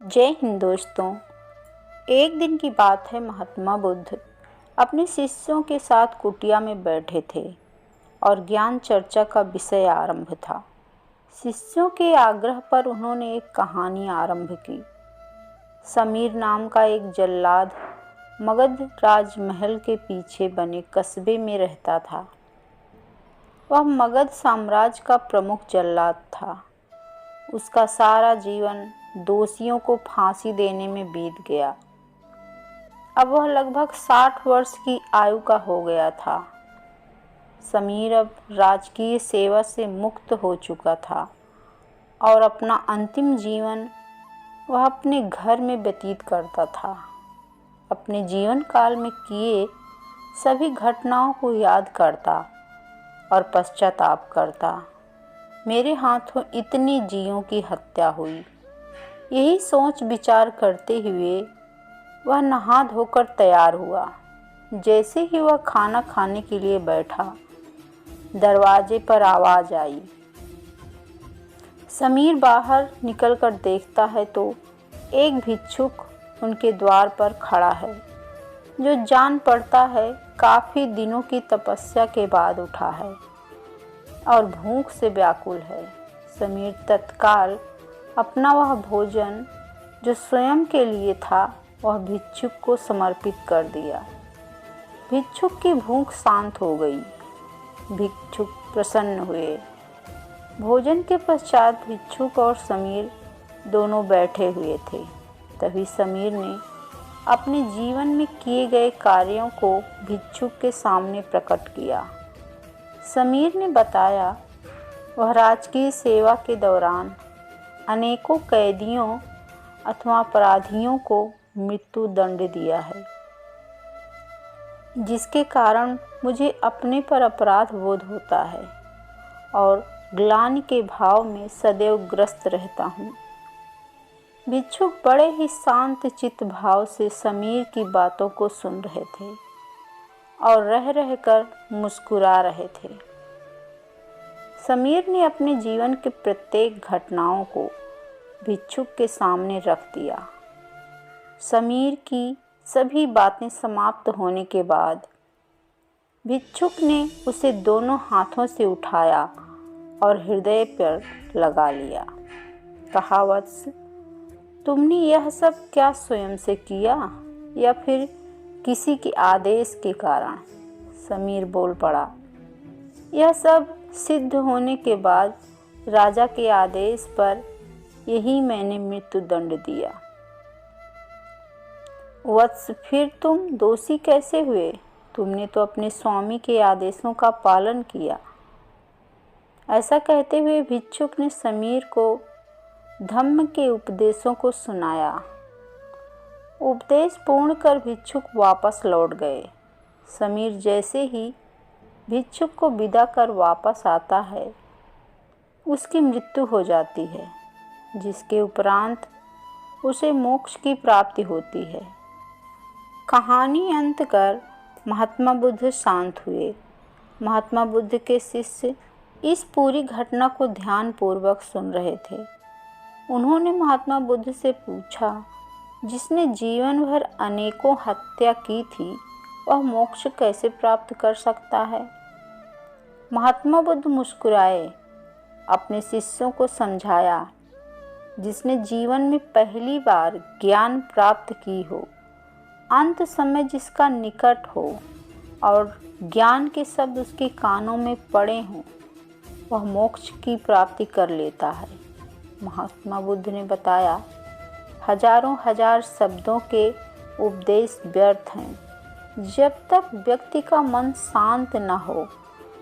जय हिंद दोस्तों। एक दिन की बात है, महात्मा बुद्ध अपने शिष्यों के साथ कुटिया में बैठे थे और ज्ञान चर्चा का विषय आरंभ था। शिष्यों के आग्रह पर उन्होंने एक कहानी आरंभ की। समीर नाम का एक जल्लाद मगध राजमहल के पीछे बने कस्बे में रहता था। वह मगध साम्राज्य का प्रमुख जल्लाद था। उसका सारा जीवन दोषियों को फांसी देने में बीत गया। अब वह लगभग 60 वर्ष की आयु का हो गया था। समीर अब राजकीय सेवा से मुक्त हो चुका था और अपना अंतिम जीवन वह अपने घर में व्यतीत करता था। अपने जीवन काल में किए सभी घटनाओं को याद करता और पश्चाताप करता। मेरे हाथों इतनी जीवों की हत्या हुई। यही सोच विचार करते हुए वह नहा धोकर तैयार हुआ। जैसे ही वह खाना खाने के लिए बैठा, दरवाजे पर आवाज़ आई। समीर बाहर निकलकर देखता है तो एक भिक्षुक उनके द्वार पर खड़ा है, जो जान पड़ता है काफ़ी दिनों की तपस्या के बाद उठा है और भूख से व्याकुल है। समीर तत्काल अपना वह भोजन जो स्वयं के लिए था वह भिक्षुक को समर्पित कर दिया। भिक्षुक की भूख शांत हो गई। भिक्षुक प्रसन्न हुए। भोजन के पश्चात भिक्षुक और समीर दोनों बैठे हुए थे। तभी समीर ने अपने जीवन में किए गए कार्यों को भिक्षुक के सामने प्रकट किया। समीर ने बताया, वह राजकीय सेवा के दौरान अनेकों कैदियों अथवा अपराधियों को मृत्यु दंड दिया है, जिसके कारण मुझे अपने पर अपराध बोध होता है और ग्लानि के भाव में सदैव ग्रस्त रहता हूँ। भिक्षुक बड़े ही शांत चित्त भाव से समीर की बातों को सुन रहे थे और रह रहकर मुस्कुरा रहे थे। समीर ने अपने जीवन के प्रत्येक घटनाओं को भिक्षुक के सामने रख दिया। समीर की सभी बातें समाप्त होने के बाद भिक्षुक ने उसे दोनों हाथों से उठाया और हृदय पर लगा लिया। कहा, वत्स, तुमने यह सब क्या स्वयं से किया या फिर किसी के आदेश के कारण? समीर बोल पड़ा, यह सब सिद्ध होने के बाद राजा के आदेश पर यही मैंने मृत्यु दंड दिया। वत्स, फिर तुम दोषी कैसे हुए? तुमने तो अपने स्वामी के आदेशों का पालन किया। ऐसा कहते हुए भिक्षुक ने समीर को धम्म के उपदेशों को सुनाया। उपदेश पूर्ण कर भिक्षुक वापस लौट गए। समीर जैसे ही भिक्षुक को विदा कर वापस आता है, उसकी मृत्यु हो जाती है, जिसके उपरांत उसे मोक्ष की प्राप्ति होती है। कहानी अंत कर महात्मा बुद्ध शांत हुए। महात्मा बुद्ध के शिष्य इस पूरी घटना को ध्यानपूर्वक सुन रहे थे। उन्होंने महात्मा बुद्ध से पूछा, जिसने जीवन भर अनेकों हत्या की थी, वह मोक्ष कैसे प्राप्त कर सकता है? महात्मा बुद्ध मुस्कुराए। अपने शिष्यों को समझाया, जिसने जीवन में पहली बार ज्ञान प्राप्त की हो, अंत समय जिसका निकट हो और ज्ञान के शब्द उसके कानों में पड़े हों, वह मोक्ष की प्राप्ति कर लेता है। महात्मा बुद्ध ने बताया, हजारों हजार शब्दों के उपदेश व्यर्थ हैं। जब तक व्यक्ति का मन शांत न हो,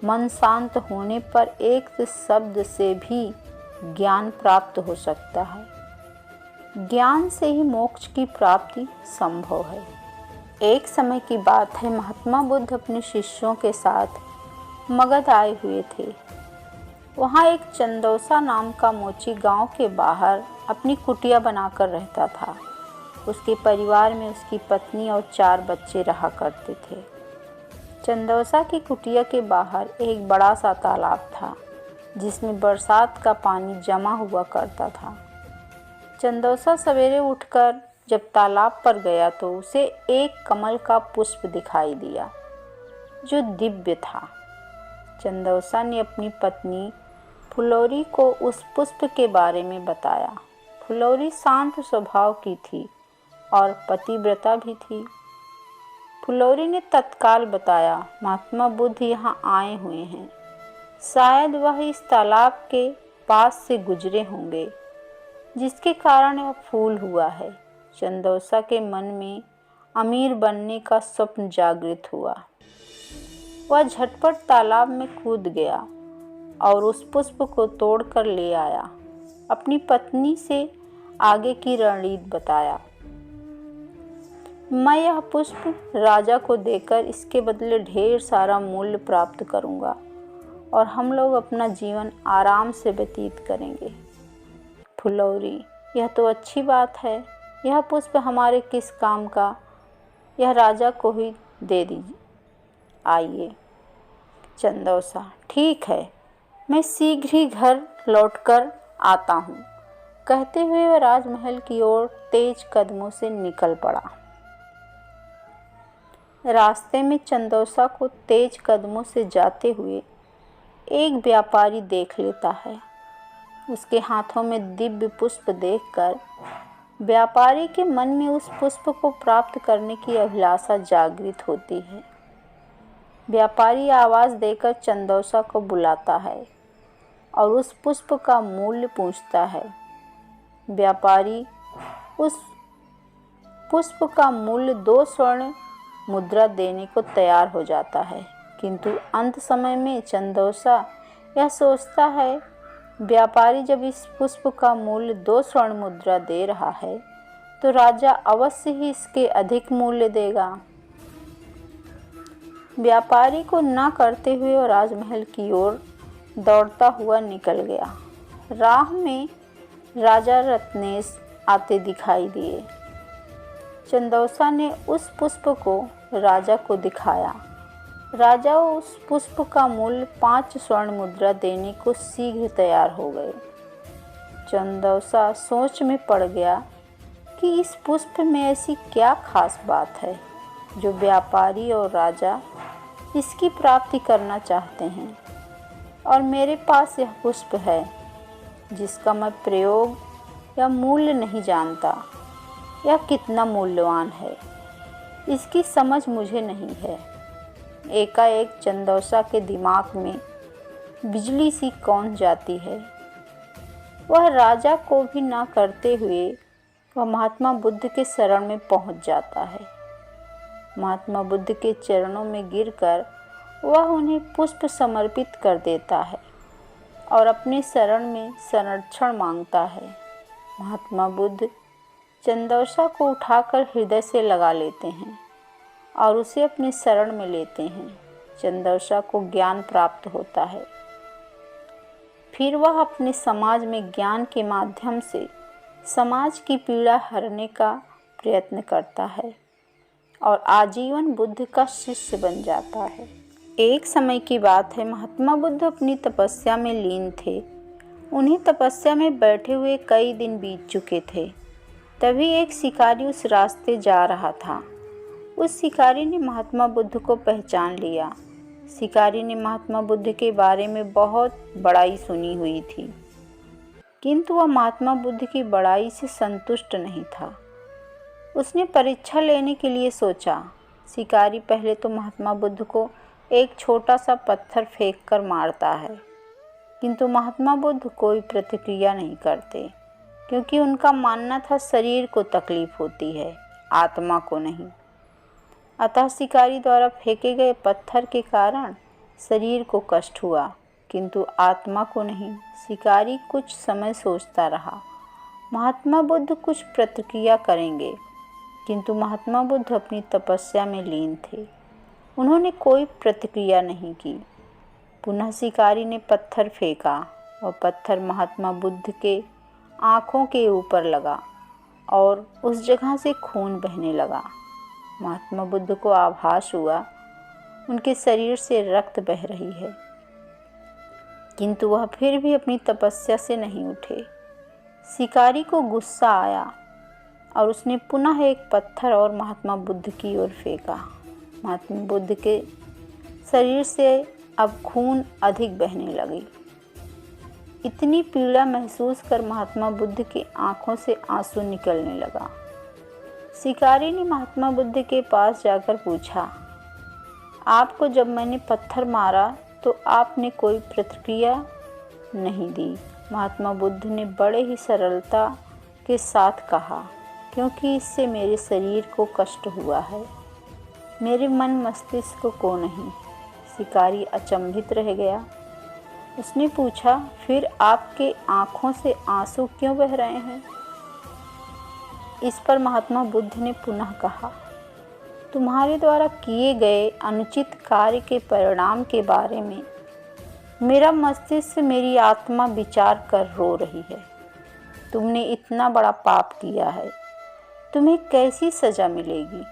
मन शांत होने पर एक शब्द से भी ज्ञान प्राप्त हो सकता है। ज्ञान से ही मोक्ष की प्राप्ति संभव है। एक समय की बात है, महात्मा बुद्ध अपने शिष्यों के साथ मगध आए हुए थे। वहाँ एक चंदौसा नाम का मोची गांव के बाहर अपनी कुटिया बनाकर रहता था। उसके परिवार में उसकी पत्नी और 4 बच्चे रहा करते थे। चंदौसा की कुटिया के बाहर एक बड़ा सा तालाब था, जिसमें बरसात का पानी जमा हुआ करता था। चंदोसा सवेरे उठकर जब तालाब पर गया तो उसे एक कमल का पुष्प दिखाई दिया जो दिव्य था। चंदोसा ने अपनी पत्नी फुलौरी को उस पुष्प के बारे में बताया। फुलौरी शांत स्वभाव की थी और पतिव्रता भी थी। फुलौरी ने तत्काल बताया, महात्मा बुद्ध यहाँ आए हुए हैं, शायद वह इस तालाब के पास से गुजरे होंगे, जिसके कारण यह फूल हुआ है। चंदोसा के मन में अमीर बनने का स्वप्न जागृत हुआ। वह झटपट तालाब में कूद गया और उस पुष्प को तोड़कर ले आया। अपनी पत्नी से आगे की रणनीति बताया, मैं यह पुष्प राजा को देकर इसके बदले ढेर सारा मूल्य प्राप्त करूंगा और हम लोग अपना जीवन आराम से व्यतीत करेंगे। फुलौरी, यह तो अच्छी बात है, यह पुष्प हमारे किस काम का, यह राजा को ही दे दीजिए। आइए। चंदोसा, ठीक है, मैं शीघ्र ही घर लौटकर आता हूँ। कहते हुए वह राजमहल की ओर तेज कदमों से निकल पड़ा। रास्ते में चंदोसा को तेज कदमों से जाते हुए एक व्यापारी देख लेता है। उसके हाथों में दिव्य पुष्प देखकर व्यापारी के मन में उस पुष्प को प्राप्त करने की अभिलाषा जागृत होती है। व्यापारी आवाज़ देकर चंदोसा को बुलाता है और उस पुष्प का मूल्य पूछता है। व्यापारी उस पुष्प का मूल्य 2 स्वर्ण मुद्रा देने को तैयार हो जाता है, किंतु अंत समय में चंदोसा यह सोचता है, व्यापारी जब इस पुष्प का मूल्य 2 स्वर्ण मुद्रा दे रहा है तो राजा अवश्य ही इसके अधिक मूल्य देगा। व्यापारी को ना करते हुए वो राजमहल की ओर दौड़ता हुआ निकल गया। राह में राजा रत्नेश आते दिखाई दिए। चंदोसा ने उस पुष्प को राजा को दिखाया। राजा उस पुष्प का मूल्य 5 स्वर्ण मुद्रा देने को शीघ्र तैयार हो गए। चंदोसा सोच में पड़ गया कि इस पुष्प में ऐसी क्या खास बात है जो व्यापारी और राजा इसकी प्राप्ति करना चाहते हैं, और मेरे पास यह पुष्प है जिसका मैं प्रयोग या मूल्य नहीं जानता। यह कितना मूल्यवान है, इसकी समझ मुझे नहीं है। एकाएक चंदोसा के दिमाग में बिजली सी कौंध जाती है। वह राजा को भी ना करते हुए वह महात्मा बुद्ध के शरण में पहुंच जाता है। महात्मा बुद्ध के चरणों में गिरकर वह उन्हें पुष्प समर्पित कर देता है और अपने शरण में संरक्षण मांगता है। महात्मा बुद्ध चंदोसा को उठाकर हृदय से लगा लेते हैं और उसे अपने शरण में लेते हैं। चंदोसा को ज्ञान प्राप्त होता है। फिर वह अपने समाज में ज्ञान के माध्यम से समाज की पीड़ा हरने का प्रयत्न करता है और आजीवन बुद्ध का शिष्य बन जाता है। एक समय की बात है, महात्मा बुद्ध अपनी तपस्या में लीन थे। उन्हें तपस्या में बैठे हुए कई दिन बीत चुके थे। तभी एक शिकारी उस रास्ते जा रहा था। उस शिकारी ने महात्मा बुद्ध को पहचान लिया। शिकारी ने महात्मा बुद्ध के बारे में बहुत बड़ाई सुनी हुई थी, किंतु वह महात्मा बुद्ध की बड़ाई से संतुष्ट नहीं था। उसने परीक्षा लेने के लिए सोचा। शिकारी पहले तो महात्मा बुद्ध को एक छोटा सा पत्थर फेंककर मारता है, किंतु महात्मा बुद्ध कोई प्रतिक्रिया नहीं करते, क्योंकि उनका मानना था शरीर को तकलीफ होती है, आत्मा को नहीं। अतः शिकारी द्वारा फेंके गए पत्थर के कारण शरीर को कष्ट हुआ, किंतु आत्मा को नहीं। शिकारी कुछ समय सोचता रहा, महात्मा बुद्ध कुछ प्रतिक्रिया करेंगे, किंतु महात्मा बुद्ध अपनी तपस्या में लीन थे। उन्होंने कोई प्रतिक्रिया नहीं की। पुनः शिकारी ने पत्थर फेंका और पत्थर महात्मा बुद्ध के आँखों के ऊपर लगा और उस जगह से खून बहने लगा। महात्मा बुद्ध को आभास हुआ उनके शरीर से रक्त बह रही है, किंतु वह फिर भी अपनी तपस्या से नहीं उठे। शिकारी को गुस्सा आया और उसने पुनः एक पत्थर और महात्मा बुद्ध की ओर फेंका। महात्मा बुद्ध के शरीर से अब खून अधिक बहने लगी। इतनी पीड़ा महसूस कर महात्मा बुद्ध की आंखों से आंसू निकलने लगा। शिकारी ने महात्मा बुद्ध के पास जाकर पूछा, आपको जब मैंने पत्थर मारा तो आपने कोई प्रतिक्रिया नहीं दी। महात्मा बुद्ध ने बड़े ही सरलता के साथ कहा, क्योंकि इससे मेरे शरीर को कष्ट हुआ है, मेरे मन मस्तिष्क को नहीं। शिकारी अचंभित रह गया। उसने पूछा, फिर आपके आँखों से आंसू क्यों बह रहे हैं? इस पर महात्मा बुद्ध ने पुनः कहा, तुम्हारे द्वारा किए गए अनुचित कार्य के परिणाम के बारे में मेरा मस्तिष्क, मेरी आत्मा विचार कर रो रही है। तुमने इतना बड़ा पाप किया है, तुम्हें कैसी सज़ा मिलेगी?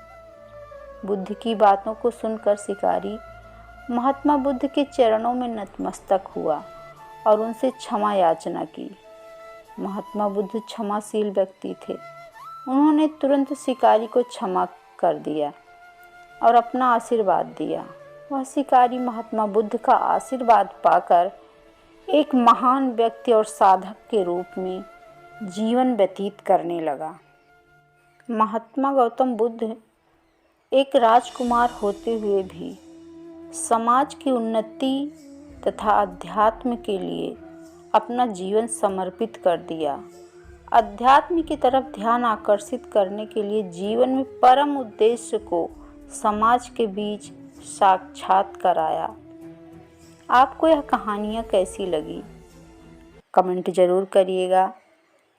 बुद्ध की बातों को सुनकर शिकारी महात्मा बुद्ध के चरणों में नतमस्तक हुआ और उनसे क्षमा याचना की। महात्मा बुद्ध क्षमाशील व्यक्ति थे। उन्होंने तुरंत शिकारी को क्षमा कर दिया और अपना आशीर्वाद दिया। वह शिकारी महात्मा बुद्ध का आशीर्वाद पाकर एक महान व्यक्ति और साधक के रूप में जीवन व्यतीत करने लगा। महात्मा गौतम बुद्ध एक राजकुमार होते हुए भी समाज की उन्नति तथा अध्यात्म के लिए अपना जीवन समर्पित कर दिया। अध्यात्म की तरफ ध्यान आकर्षित करने के लिए जीवन में परम उद्देश्य को समाज के बीच साक्षात कराया। आपको यह कहानियाँ कैसी लगी? कमेंट ज़रूर करिएगा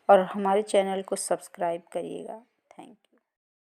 और हमारे चैनल को सब्सक्राइब करिएगा। Thank you.